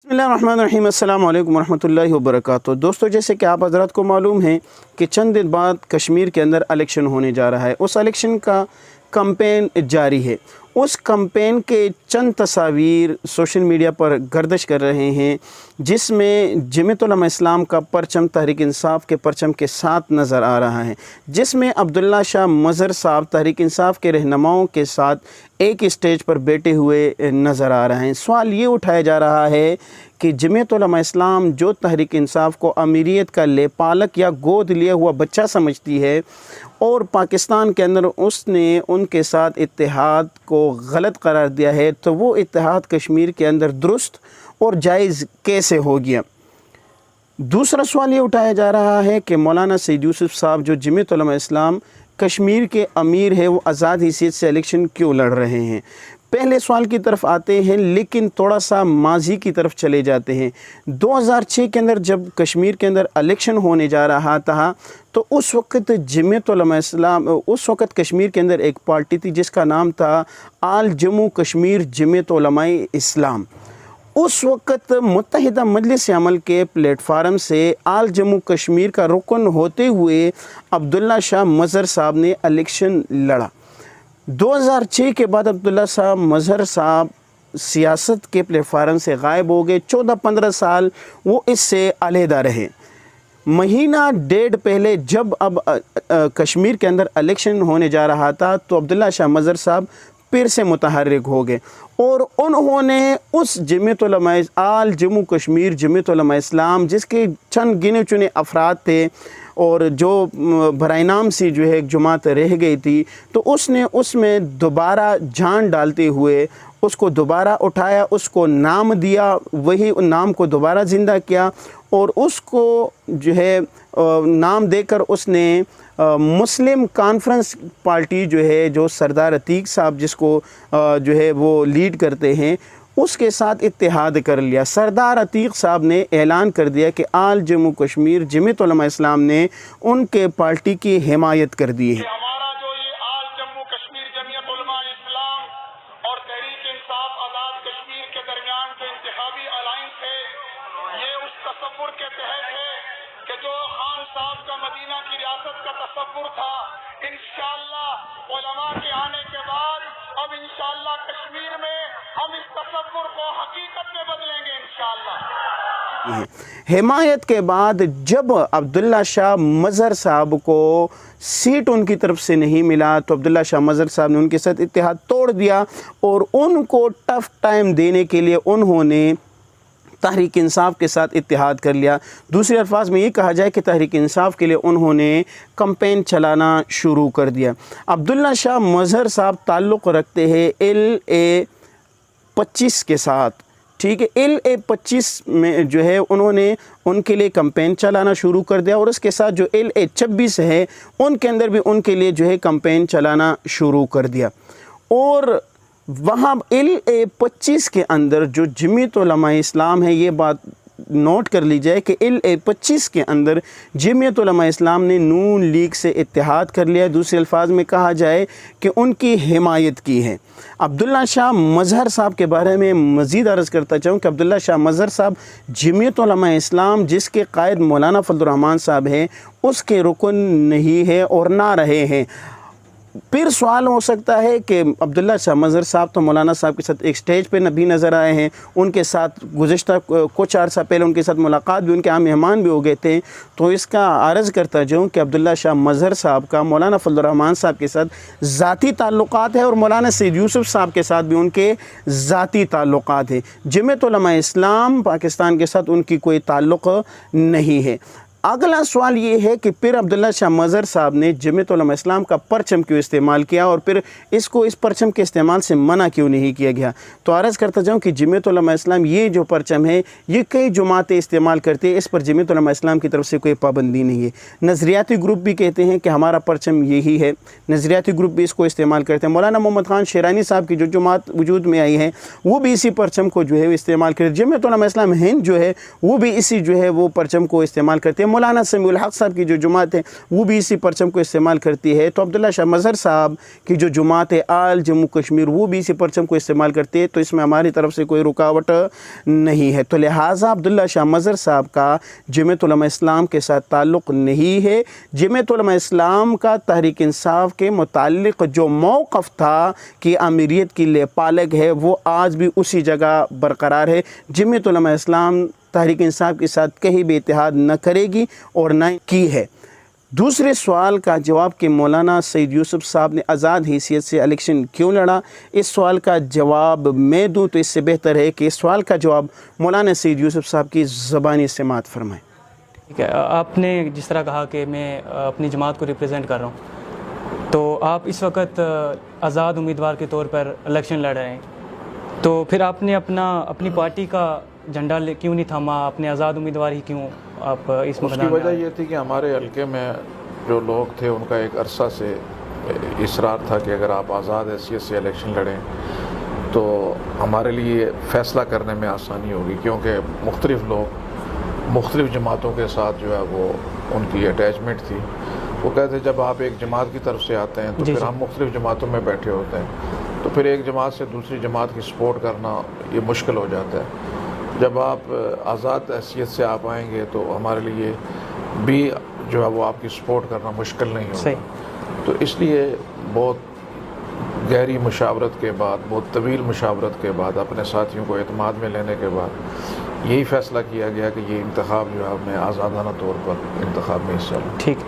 बिस्मिल्लाहिर्रहमानिर्रहीम, अस्सलाम वालेकुम वरहमतुल्लाहि वबरकातुहू। दोस्तों, जैसे कि आप हज़रात को मालूम है कि चंद दिन बाद कश्मीर के अंदर इलेक्शन होने जा रहा है। उस इलेक्शन का कैंपेन जारी है। उस कैंपेन के चंद तस्वीर सोशल मीडिया पर गर्दिश कर रहे हैं, जिसमें जमीयत उलमा इस्लाम का परचम तहरीक इंसाफ के परचम के साथ नज़र आ रहा है, जिसमें अब्दुल्ला शाह मज़हर साहब तहरीक इंसाफ के रहनुमाओं के साथ एक स्टेज पर बैठे हुए नज़र आ रहे हैं। सवाल ये उठाया जा रहा है कि जमीयत उलमा इस्लाम जो तहरीक इंसाफ को अमीरियत का लेपालक या गोद लिया हुआ बच्चा समझती है और पाकिस्तान के अंदर उसने उनके साथ इत्तेहाद को गलत करार दिया है, तो वो इत्तेहाद कश्मीर के अंदर दुरुस्त और जायज़ कैसे हो गया। दूसरा सवाल ये उठाया जा रहा है कि मौलाना सईद यूसुफ साहब जो जमीयत उलमा इस्लाम कश्मीर के अमीर है, वो आज़ाद हैसियत से इलेक्शन क्यों लड़ रहे हैं। पहले सवाल की तरफ आते हैं, लेकिन थोड़ा सा माजी की तरफ चले जाते हैं। 2006 के अंदर जब कश्मीर के अंदर इलेक्शन होने जा रहा था, तो उस वक्त जमीयत उलमा इस्लाम, उस वक्त कश्मीर के अंदर एक पार्टी थी जिसका नाम था आल जम्मू कश्मीर जमीयत उलमा इस्लाम। उस वक्त मुत्तहिदा मजलिस अमल के प्लेटफार्म से आल जम्मू कश्मीर का रुकन होते हुए अब्दुल्ला शाह मज़हर साहब ने इलेक्शन लड़ा। 2006 के बाद अब्दुल्ला शाह मज़हर साहब सियासत के प्लेटफार्म से गायब हो गए। 14-15 साल वो इससे अलहदा रहे। महीना डेढ़ पहले जब अब कश्मीर के अंदर इलेक्शन होने जा रहा था, तो अब्दुल्ला शाह मज़हर साहब फिर से मुतहर्रिक हो गए और उन्होंने उस जमीयत उलमा आल जम्मू कश्मीर जमीयत उलमा इस्लाम, जिसके चंद गिने चुने अफराद थे और जो बराए नाम से जो है एक जमात रह गई थी, तो उसने उसमें दोबारा जान डालते हुए उसको दोबारा उठाया, उसको नाम दिया, वही नाम को दोबारा ज़िंदा किया और उसको जो है नाम देकर उसने मुस्लिम कॉन्फ्रेंस पार्टी जो है, जो सरदार अतीक साहब जिसको जो है वो लीड करते हैं, उसके साथ इत्तेहाद कर लिया। सरदार अतीक साहब ने ऐलान कर दिया कि आल जम्मू कश्मीर जमीयत उलमा इस्लाम ने उनके पार्टी की हिमायत कर दी है। हमारा जो ये आल जम्मू कश्मीर जमीयत उलमा इस्लाम और तहरीक इंसाफ आज़ाद कश्मीर के दरमियान जो इंतखाबी अलायंस है, ये उस तसव्वुर के तहत है कि जो खान साहब का मदीना की रियासत का तसव्वुर था, इंशाअल्लाह उलमा के आने के बाद अब इंशाअल्लाह कश्मीर में हम इस तसव्वुर को हकीकत में बदलेंगे इंशाअल्लाह। हिमायत के बाद जब अब्दुल्ला शाह मज़हर साहब को सीट उनकी तरफ से नहीं मिला, तो अब्दुल्ला शाह मज़हर साहब ने उनके साथ इत्तेहाद तोड़ दिया और उनको टफ़ टाइम देने के लिए उन्होंने तहरीक इंसाफ के साथ इत्तेहाद कर लिया। दूसरे अल्फाज में ये कहा जाए कि तहरीक इंसाफ के लिए उन्होंने कैंपेन चलाना शुरू कर दिया। अब्दुल्ला शाह मज़हर साहब ताल्लुक़ रखते हैं LA-25 के साथ, ठीक है। LA-25 में जो है उन्होंने उनके लिए कैंपेन चलाना शुरू कर दिया और उसके साथ जो LA-26 है उनके अंदर भी उनके लिए जो है कैंपेन चलाना शुरू कर दिया। और वहाँ LA-25 के अंदर जो जमीयत उलमा इस्लाम है, ये बात नोट कर ली जाए कि LA-25 के अंदर जमीयत उलमा इस्लाम ने नून लीग से इत्तेहाद कर लिया। दूसरे अल्फाज में कहा जाए कि उनकी हिमायत की है। अब्दुल्ला शाह मज़हर साहब के बारे में मज़ीद अर्ज़ करता चाहूँ कि अब्दुल्ला शाह मज़हर साहब जमीयत उलमा इस्लाम जिसके कायद मौलाना फजलुर रहमान साहब हैं, उसके रुकन नहीं है और ना रहे हैं। फिर सवाल हो सकता है कि अब्दुल्ला शाह मज़हर साहब तो मौलाना साहब के साथ एक स्टेज पे भी नज़र आए हैं, उनके साथ गुज़िश्ता कुछ अर्सा पहले उनके साथ मुलाकात भी, उनके आम मेहमान भी हो गए थे। तो इसका अर्ज़ करता जाऊँ कि अब्दुल्ला शाह मज़हर साहब का मौलाना फजलुर रहमान साहब के साथ ज़ाती ताल्लुक़ात है और मौलाना सईद यूसुफ साहब के साथ भी उनके ज़ाती ताल्लुक़ात है। जमीयत उलमा इस्लाम पाकिस्तान के साथ उनकी कोई ताल्लुक़ नहीं है। अगला सवाल ये है कि फिर अब्दुल्ला शाह मज़हर साहब ने जमीयत उलमा इस्लाम का परचम क्यों इस्तेमाल किया और फिर इसको इस परचम के इस्तेमाल से मना क्यों नहीं किया गया। तो अर्ज़ करता जाऊँ कि जमीयत उलमा इस्लाम ये जो परचम है, ये कई जमातें इस्तेमाल करती है, इस पर जमीयत उलमा इस्लाम की तरफ से कोई पाबंदी नहीं है। नज़रियाती ग्रुप भी कहते हैं कि हमारा परचम यही है, नज़रियाती ग्रुप भी इसको इस्तेमाल करते हैं। मौलाना मोहम्मद ख़ान शेरानी साहब की जो जमात वजूद में आई है, वो भी इसी परचम को जो है इस्तेमाल करते। जमीयत उलमा इस्लाम हिंद जो है वो भी इसी जो है वो परचम को इस्तेमाल करते हैं। मौलाना समीउल हक साहब की जो जुमात है वो भी इसी परचम को इस्तेमाल करती है, तो अब्दुल्ला शाह मज़हर साहब की जो जुमात है आल जम्मू कश्मीर वो भी इसी परचम को इस्तेमाल करती है। तो इसमें हमारी तरफ से कोई रुकावट नहीं है। तो लिहाजा अब्दुल्ला शाह मज़हर साहब का जमीयत उलमा इस्लाम के साथ ताल्लुक़ नहीं है। जमीयत उलमा इस्लाम का तहरीक इंसाफ के मुताल्लिक़ जो मौक़िफ़ था कि अमीरियत की लेपालक है वो आज भी उसी जगह बरकरार है। जमीयत उलमा इस्लाम तहरीक इंसाफ के साथ कहीं भी इत्तेहाद न करेगी और न की है। दूसरे सवाल का जवाब कि मौलाना सईद यूसुफ साहब ने आज़ाद हैसियत से इलेक्शन क्यों लड़ा, इस सवाल का जवाब मैं दूं तो इससे बेहतर है कि इस सवाल का जवाब मौलाना सईद यूसुफ साहब की ज़बानी समात फरमाएँ। ठीक है, आपने जिस तरह कहा कि मैं अपनी जमात को रिप्रेजेंट कर रहा हूँ, तो आप इस वक्त आज़ाद उम्मीदवार के तौर पर इलेक्शन लड़ रहे हैं, तो फिर आपने अपनी पार्टी का झंडा क्यों नहीं थामा, अपने आज़ाद उम्मीदवार ही क्यों आप इस उसकी वजह ये थी कि हमारे हल्के में जो लोग थे उनका एक अरसा से इसरार था कि अगर आप आज़ाद हैसियत से इलेक्शन लड़ें तो हमारे लिए फ़ैसला करने में आसानी होगी, क्योंकि मुख्तलिफ़ लोग मुख्तलिफ़ जमातों के साथ जो है वो उनकी अटैचमेंट थी। वो कहते जब आप एक जमात की तरफ से आते हैं तो फिर हम मुख्तलिफ़ जमातों में बैठे होते हैं, तो फिर एक जमात से दूसरी जमात की सपोर्ट करना ये मुश्किल हो जाता है। जब आप आज़ाद हैसियत से आप आएंगे तो हमारे लिए भी जो है वो आपकी सपोर्ट करना मुश्किल नहीं होगा। तो इसलिए बहुत गहरी मुशावरत के बाद, बहुत तवील मुशावरत के बाद, अपने साथियों को एतमाद में लेने के बाद यही फ़ैसला किया गया कि ये इंतखाब जो है मैं आज़ादाना तौर पर इंतखाब में हिस्सा लूँ। ठीक।